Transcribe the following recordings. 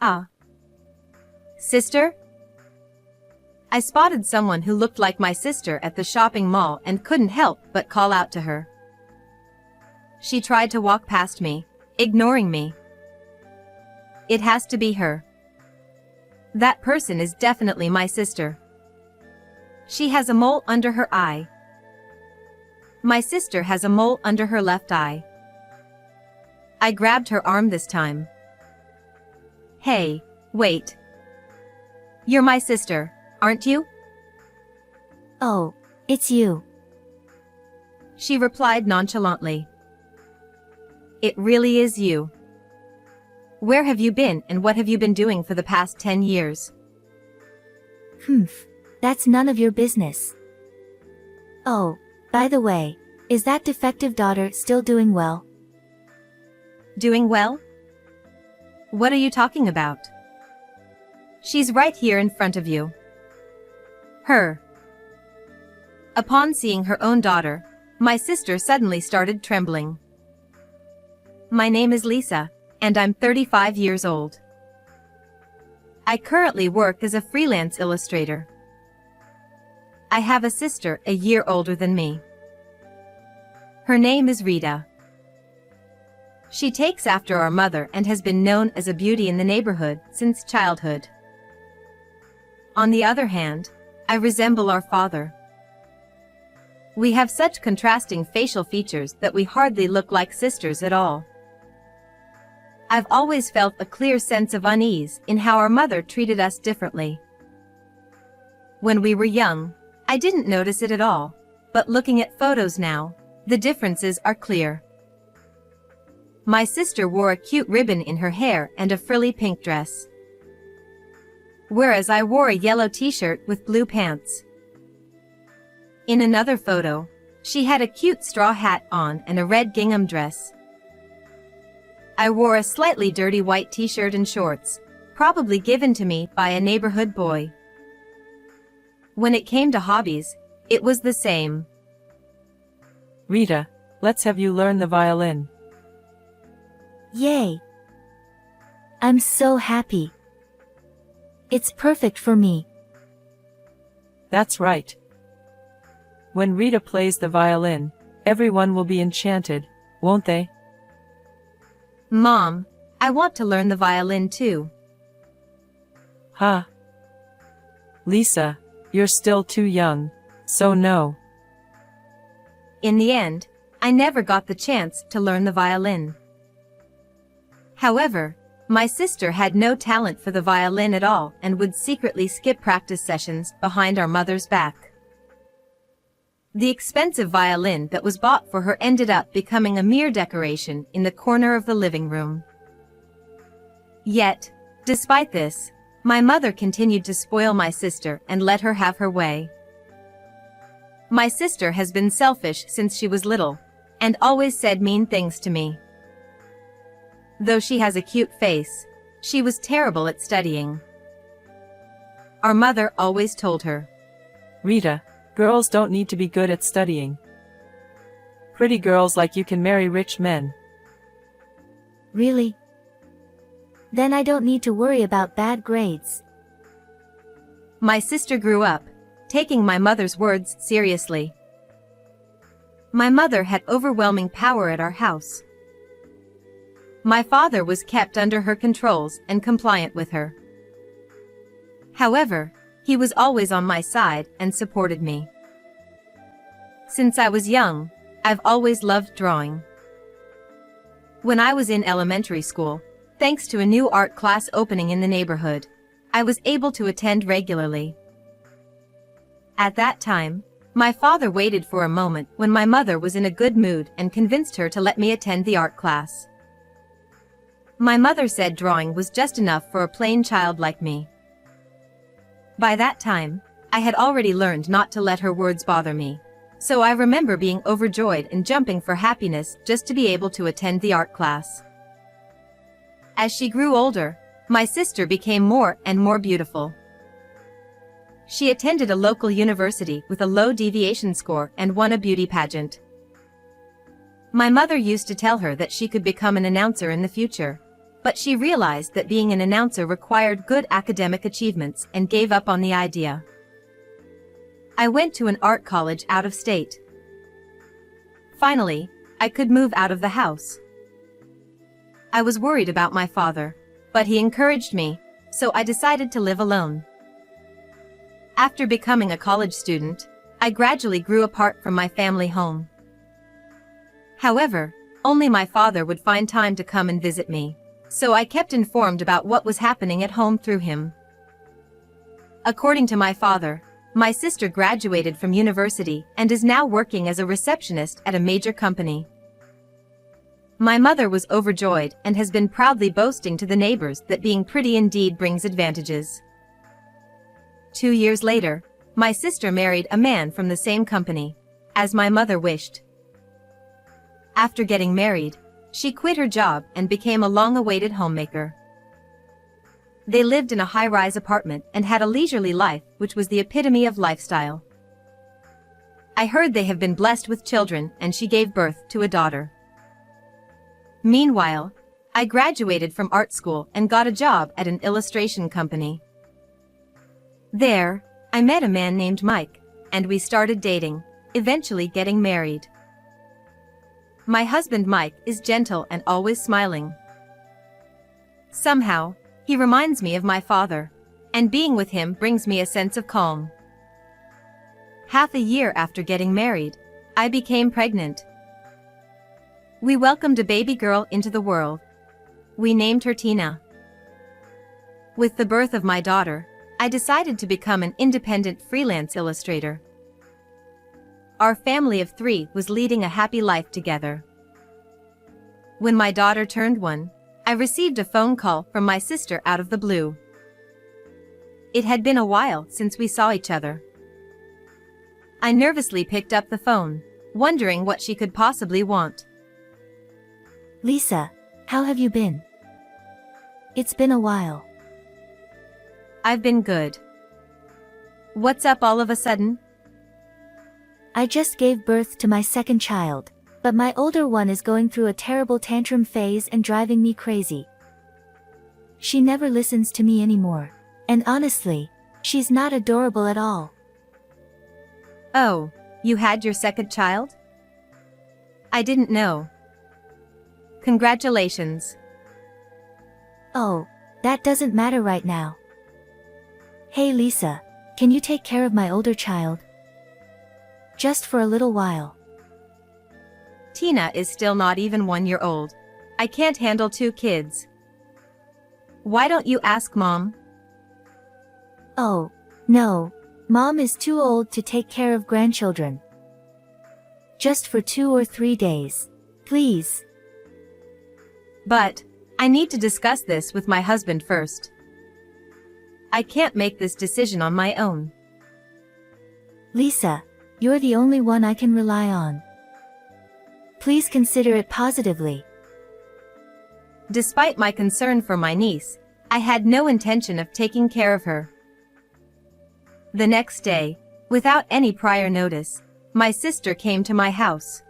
Ah. Sister? I spotted someone who looked like my sister at the shopping mall and couldn't help but call out to her. She tried to walk past me, ignoring me. It has to be her. That person is definitely my sister. She has a mole under her eye. My sister has a mole under her left eye. I grabbed her arm this time. Hey, wait. You're my sister, aren't you? Oh, it's you. She replied nonchalantly. It really is you. Where have you been and what have you been doing for the past 10 years? That's none of your business. Oh, by the way, is that defective daughter still doing well? Doing well? What are you talking about? She's right here in front of you. Her. Upon seeing her own daughter, my sister suddenly started trembling. My name is Lisa, and I'm 35 years old. I currently work as a freelance illustrator. I have a sister a year older than me. Her name is Rita. She takes after our mother and has been known as a beauty in the neighborhood since childhood. On the other hand, I resemble our father. We have such contrasting facial features that we hardly look like sisters at all. I've always felt a clear sense of unease in how our mother treated us differently. When we were young, I didn't notice it at all, but looking at photos now, the differences are clear. My sister wore a cute ribbon in her hair and a frilly pink dress, whereas I wore a yellow t-shirt with blue pants. In another photo, she had a cute straw hat on and a red gingham dress. I wore a slightly dirty white t-shirt and shorts, probably given to me by a neighborhood boy. When it came to hobbies, it was the same. Rita, let's have you learn the violin. Yay! I'm so happy. It's perfect for me. That's right. When Rita plays the violin, everyone will be enchanted, won't they? Mom, I want to learn the violin too. Huh? Lisa, you're still too young, so no. In the end, I never got the chance to learn the violin. However, my sister had no talent for the violin at all and would secretly skip practice sessions behind our mother's back. The expensive violin that was bought for her ended up becoming a mere decoration in the corner of the living room. Yet, despite this, my mother continued to spoil my sister and let her have her way. My sister has been selfish since she was little, and always said mean things to me. Though she has a cute face, she was terrible at studying. Our mother always told her, Rita, girls don't need to be good at studying. Pretty girls like you can marry rich men. Really? Then I don't need to worry about bad grades. My sister grew up, taking my mother's words seriously. My mother had overwhelming power at our house. My father was kept under her controls and compliant with her. However, he was always on my side and supported me. Since I was young, I've always loved drawing. When I was in elementary school, thanks to a new art class opening in the neighborhood, I was able to attend regularly. At that time, my father waited for a moment when my mother was in a good mood and convinced her to let me attend the art class. My mother said drawing was just enough for a plain child like me. By that time, I had already learned not to let her words bother me, so I remember being overjoyed and jumping for happiness just to be able to attend the art class. As she grew older, my sister became more and more beautiful. She attended a local university with a low deviation score and won a beauty pageant. My mother used to tell her that she could become an announcer in the future, but she realized that being an announcer required good academic achievements and gave up on the idea. I went to an art college out of state. Finally, I could move out of the house. I was worried about my father, but he encouraged me, so I decided to live alone. After becoming a college student, I gradually grew apart from my family home. However, only my father would find time to come and visit me, so I kept informed about what was happening at home through him. According to my father, my sister graduated from university and is now working as a receptionist at a major company. My mother was overjoyed and has been proudly boasting to the neighbors that being pretty indeed brings advantages. 2 years later, my sister married a man from the same company, as my mother wished. After getting married, she quit her job and became a long-awaited homemaker. They lived in a high-rise apartment and had a leisurely life, which was the epitome of lifestyle. I heard they have been blessed with children and she gave birth to a daughter. Meanwhile, I graduated from art school and got a job at an illustration company. There, I met a man named Mike, and we started dating, eventually getting married. My husband Mike is gentle and always smiling. Somehow, he reminds me of my father, and being with him brings me a sense of calm. Half a year after getting married, I became pregnant. We welcomed a baby girl into the world. We named her Tina. With the birth of my daughter, I decided to become an independent freelance illustrator. Our family of 3 was leading a happy life together. When my daughter turned 1, I received a phone call from my sister out of the blue. It had been a while since we saw each other. I nervously picked up the phone, wondering what she could possibly want. Lisa, how have you been? It's been a while. I've been good. What's up all of a sudden? I just gave birth to my second child, but my older one is going through a terrible tantrum phase and driving me crazy. She never listens to me anymore, and honestly, she's not adorable at all. Oh, you had your second child? I didn't know. Congratulations. Oh, that doesn't matter right now. Hey Lisa, can you take care of my older child? Just for a little while. Tina is still not even 1 year old. I can't handle 2 kids. Why don't you ask Mom? Oh, no, Mom is too old to take care of grandchildren. Just for 2 or 3 days, please. But, I need to discuss this with my husband first. I can't make this decision on my own. Lisa, you're the only one I can rely on. Please consider it positively. Despite my concern for my niece, I had no intention of taking care of her. The next day, without any prior notice, my sister came to my house.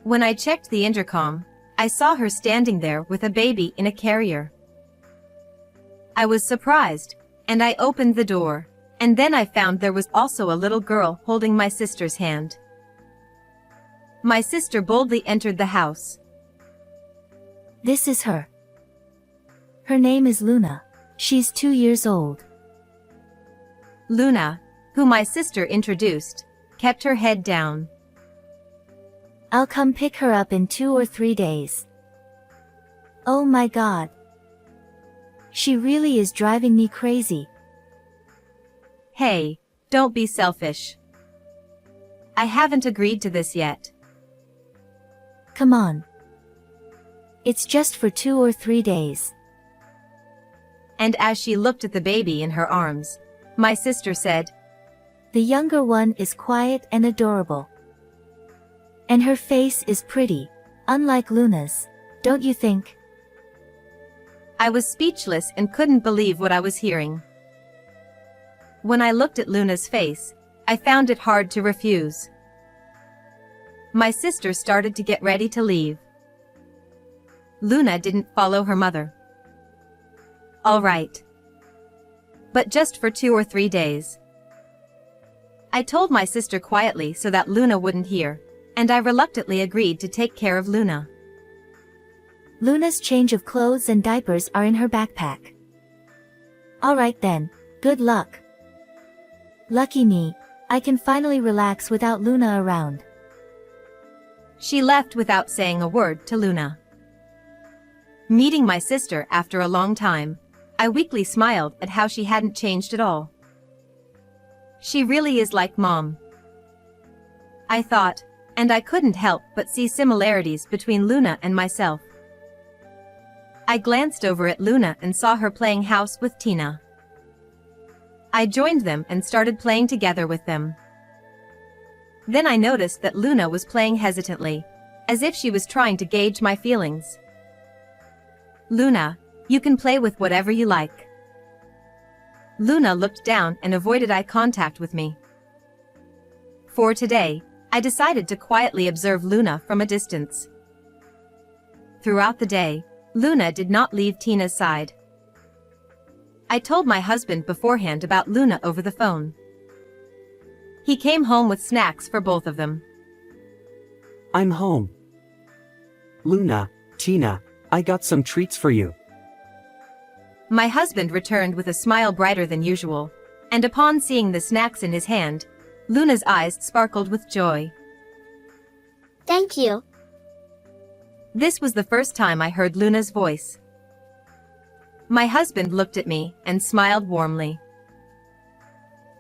When I checked the intercom, I saw her standing there with a baby in a carrier. I was surprised, and I opened the door, and then I found there was also a little girl holding my sister's hand. My sister boldly entered the house. This is her. Her name is Luna. She's 2 years old. Luna, who my sister introduced, kept her head down. I'll come pick her up in 2 or 3 days. Oh my God. She really is driving me crazy. Hey, don't be selfish. I haven't agreed to this yet. Come on. It's just for 2 or 3 days. And as she looked at the baby in her arms, my sister said, The younger one is quiet and adorable. And her face is pretty, unlike Luna's, don't you think? I was speechless and couldn't believe what I was hearing. When I looked at Luna's face, I found it hard to refuse. My sister started to get ready to leave. Luna didn't follow her mother. All right. But just for 2 or 3 days. I told my sister quietly so that Luna wouldn't hear, and I reluctantly agreed to take care of Luna. Luna's change of clothes and diapers are in her backpack. Alright then, good luck. Lucky me, I can finally relax without Luna around. She left without saying a word to Luna. Meeting my sister after a long time, I weakly smiled at how she hadn't changed at all. She really is like Mom, I thought, and I couldn't help but see similarities between Luna and myself. I glanced over at Luna and saw her playing house with Tina. I joined them and started playing together with them. Then I noticed that Luna was playing hesitantly, as if she was trying to gauge my feelings. Luna, you can play with whatever you like. Luna looked down and avoided eye contact with me. For today, I decided to quietly observe Luna from a distance. Throughout the day, Luna did not leave Tina's side. I told my husband beforehand about Luna over the phone. He came home with snacks for both of them. I'm home. Luna, Tina, I got some treats for you. My husband returned with a smile brighter than usual, and upon seeing the snacks in his hand, Luna's eyes sparkled with joy. Thank you. This was the first time I heard Luna's voice. My husband looked at me and smiled warmly.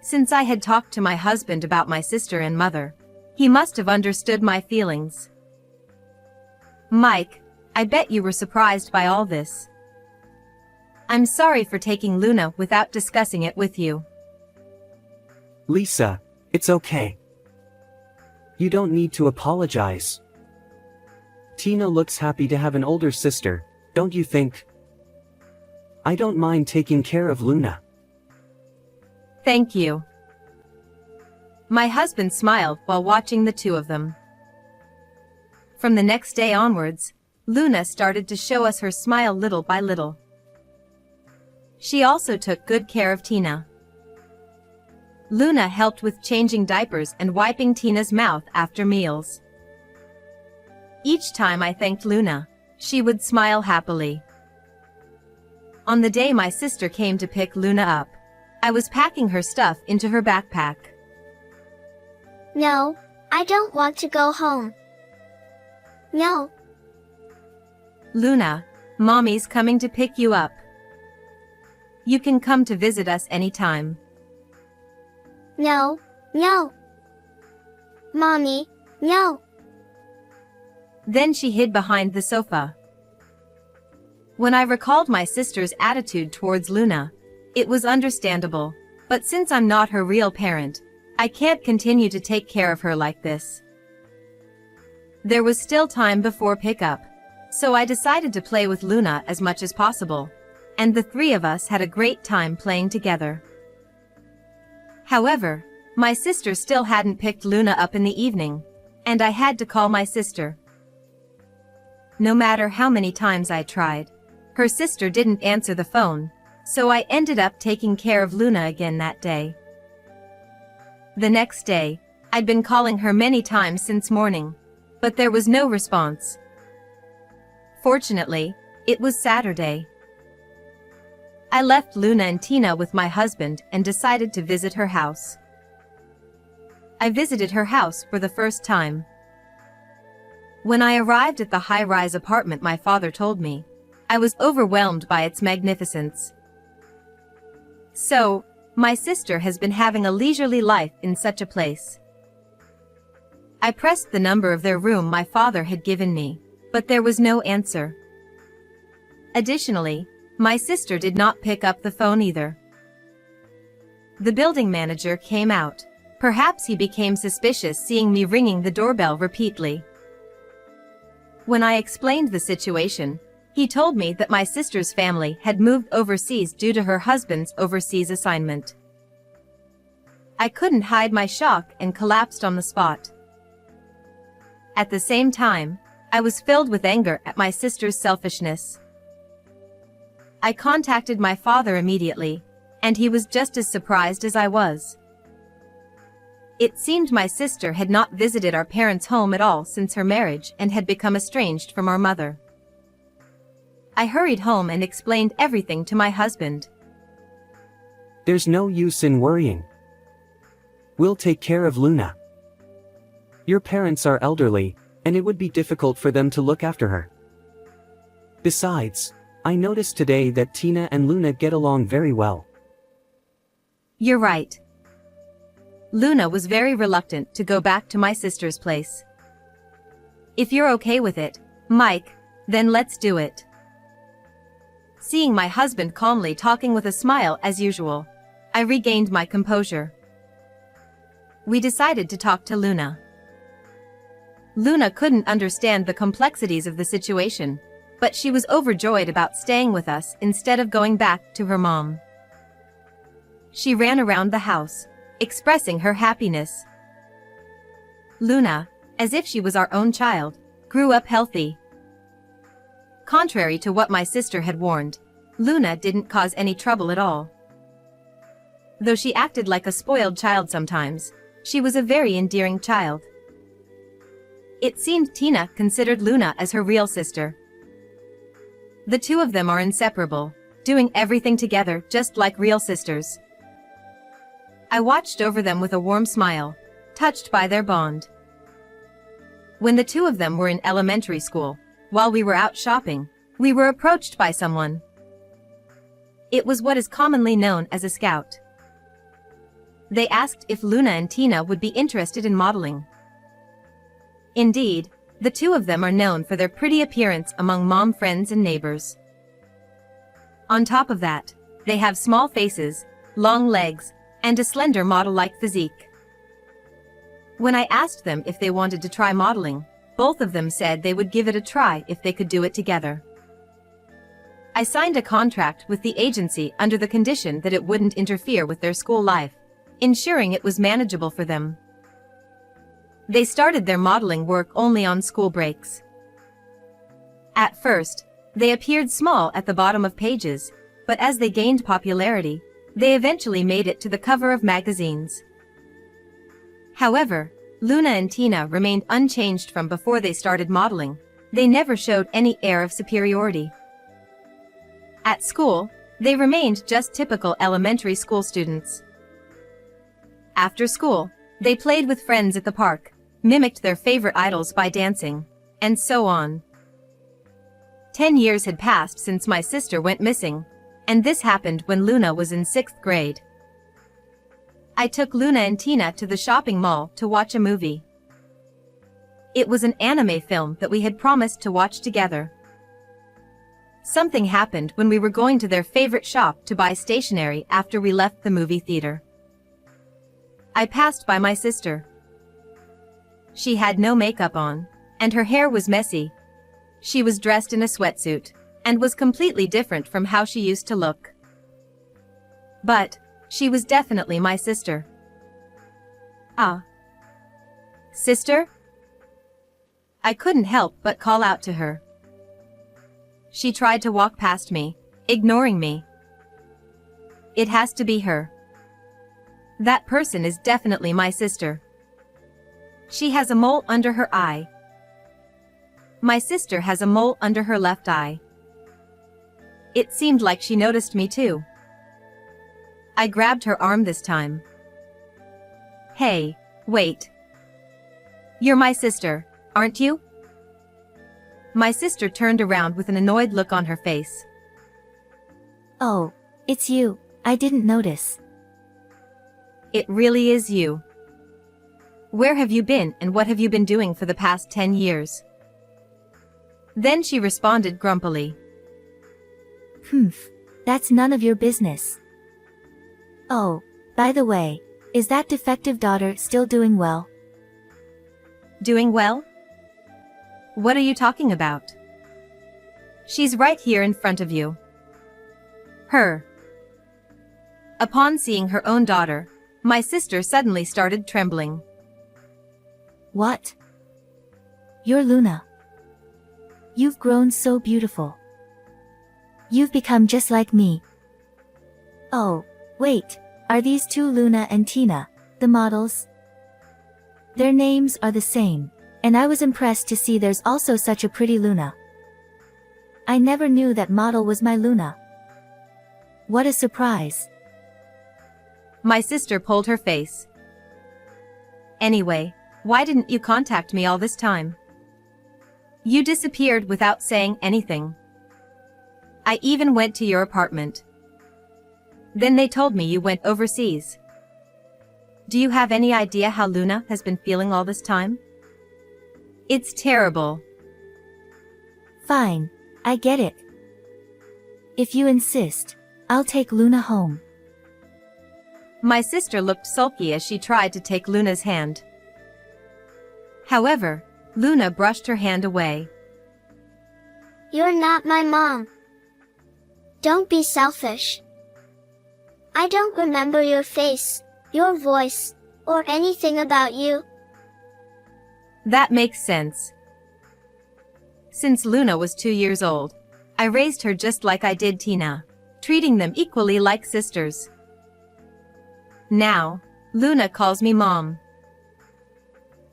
Since I had talked to my husband about my sister and mother, he must have understood my feelings. Mike, I bet you were surprised by all this. I'm sorry for taking Luna without discussing it with you. Lisa, it's okay. You don't need to apologize. Tina looks happy to have an older sister, don't you think? I don't mind taking care of Luna. Thank you. My husband smiled while watching the two of them. From the next day onwards, Luna started to show us her smile little by little. She also took good care of Tina. Luna helped with changing diapers and wiping Tina's mouth after meals. Each time I thanked Luna, she would smile happily. On the day my sister came to pick Luna up, I was packing her stuff into her backpack. No, I don't want to go home. No. Luna, Mommy's coming to pick you up. You can come to visit us anytime. No, no. Mommy, no. Then she hid behind the sofa. When I recalled my sister's attitude towards Luna, it was understandable, but since I'm not her real parent, I can't continue to take care of her like this. There was still time before pickup, so I decided to play with Luna as much as possible, and the three of us had a great time playing together. However, my sister still hadn't picked Luna up in the evening, and I had to call my sister. No matter how many times I tried, her sister didn't answer the phone, so I ended up taking care of Luna again that day. The next day, I'd been calling her many times since morning, but there was no response. Fortunately, it was Saturday. I left Luna and Tina with my husband and decided to visit her house. I visited her house for the first time. When I arrived at the high-rise apartment my father told me, I was overwhelmed by its magnificence. So, my sister has been having a leisurely life in such a place. I pressed the number of their room my father had given me, but there was no answer. Additionally, my sister did not pick up the phone either. The building manager came out. Perhaps he became suspicious seeing me ringing the doorbell repeatedly. When I explained the situation, he told me that my sister's family had moved overseas due to her husband's overseas assignment. I couldn't hide my shock and collapsed on the spot. At the same time, I was filled with anger at my sister's selfishness. I contacted my father immediately, and he was just as surprised as I was. It seemed my sister had not visited our parents' home at all since her marriage and had become estranged from our mother. I hurried home and explained everything to my husband. There's no use in worrying. We'll take care of Luna. Your parents are elderly, and it would be difficult for them to look after her. Besides, I noticed today that Tina and Luna get along very well. You're right. Luna was very reluctant to go back to my sister's place. If you're okay with it, Mike, then let's do it. Seeing my husband calmly talking with a smile as usual, I regained my composure. We decided to talk to Luna. Luna couldn't understand the complexities of the situation, but she was overjoyed about staying with us instead of going back to her mom. She ran around the house, expressing her happiness. Luna, as if she was our own child, grew up healthy. Contrary to what my sister had warned, Luna didn't cause any trouble at all. Though she acted like a spoiled child sometimes, she was a very endearing child. It seemed Tina considered Luna as her real sister. The two of them are inseparable, doing everything together just like real sisters. I watched over them with a warm smile, touched by their bond. When the two of them were in elementary school, while we were out shopping, we were approached by someone. It was what is commonly known as a scout. They asked if Luna and Tina would be interested in modeling. Indeed, the two of them are known for their pretty appearance among mom friends and neighbors. On top of that, they have small faces, long legs, and a slender model-like physique. When I asked them if they wanted to try modeling, both of them said they would give it a try if they could do it together. I signed a contract with the agency under the condition that it wouldn't interfere with their school life, ensuring it was manageable for them. They started their modeling work only on school breaks. At first, they appeared small at the bottom of pages, but as they gained popularity, they eventually made it to the cover of magazines. However, Luna and Tina remained unchanged from before they started modeling. They never showed any air of superiority. At school, they remained just typical elementary school students. After school, they played with friends at the park, mimicked their favorite idols by dancing, and so on. 10 years had passed since my sister went missing, and this happened when Luna was in 6th grade. I took Luna and Tina to the shopping mall to watch a movie. It was an anime film that we had promised to watch together. Something happened when we were going to their favorite shop to buy stationery after we left the movie theater. I passed by my sister. She had no makeup on, and her hair was messy. She was dressed in a sweatsuit, and was completely different from how she used to look. But she was definitely my sister. Ah. Sister? I couldn't help but call out to her. She tried to walk past me, ignoring me. It has to be her. That person is definitely my sister. She has a mole under her eye. My sister has a mole under her left eye. It seemed like she noticed me too. I grabbed her arm this time. Hey, wait. You're my sister, aren't you? My sister turned around with an annoyed look on her face. Oh, it's you. I didn't notice. It really is you. Where have you been and what have you been doing for the past 10 years? Then she responded grumpily. That's none of your business. Oh, by the way, is that defective daughter still doing well? Doing well? What are you talking about? She's right here in front of you. Her. Upon seeing her own daughter, my sister suddenly started trembling. What? You're Luna. You've grown so beautiful. You've become just like me. Oh, wait, are these two Luna and Tina, the models? Their names are the same, and I was impressed to see there's also such a pretty Luna. I never knew that model was my Luna. What a surprise. My sister pulled her face. Anyway, why didn't you contact me all this time? You disappeared without saying anything. I even went to your apartment. Then they told me you went overseas. Do you have any idea how Luna has been feeling all this time? It's terrible. Fine, I get it. If you insist, I'll take Luna home. My sister looked sulky as she tried to take Luna's hand. However, Luna brushed her hand away. You're not my mom. Don't be selfish. I don't remember your face, your voice, or anything about you. That makes sense. Since Luna was 2 years old, I raised her just like I did Tina, treating them equally like sisters. Now, Luna calls me Mom.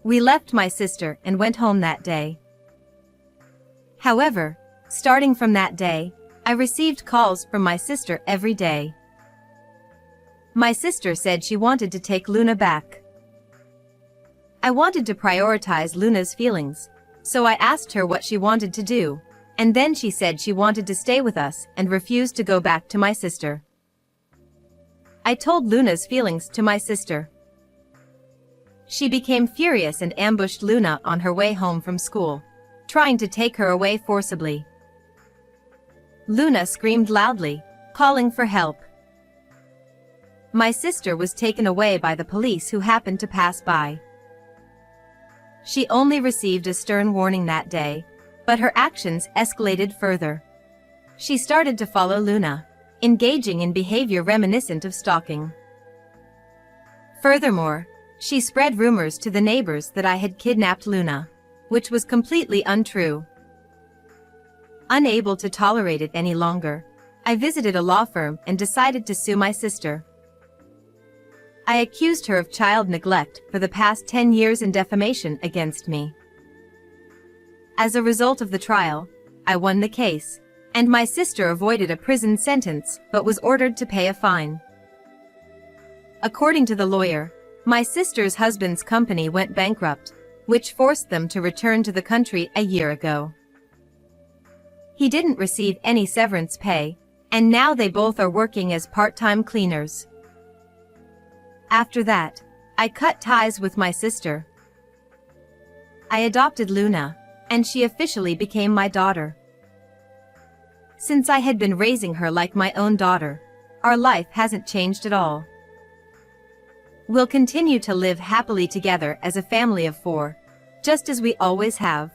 We left my sister and went home that day. However, starting from that day, I received calls from my sister every day. My sister said she wanted to take Luna back. I wanted to prioritize Luna's feelings, so I asked her what she wanted to do, and then she said she wanted to stay with us and refused to go back to my sister. I told Luna's feelings to my sister. She became furious and ambushed Luna on her way home from school, trying to take her away forcibly. Luna screamed loudly, calling for help. My sister was taken away by the police who happened to pass by. She only received a stern warning that day, but her actions escalated further. She started to follow Luna, engaging in behavior reminiscent of stalking. Furthermore, she spread rumors to the neighbors that I had kidnapped Luna, which was completely untrue. Unable to tolerate it any longer, I visited a law firm and decided to sue my sister. I accused her of child neglect for the past 10 years and defamation against me. As a result of the trial, I won the case, and my sister avoided a prison sentence but was ordered to pay a fine. According to the lawyer, my sister's husband's company went bankrupt, which forced them to return to the country a year ago. He didn't receive any severance pay, and now they both are working as part-time cleaners. After that, I cut ties with my sister. I adopted Luna, and she officially became my daughter. Since I had been raising her like my own daughter, our life hasn't changed at all. We'll continue to live happily together as a family of 4, just as we always have.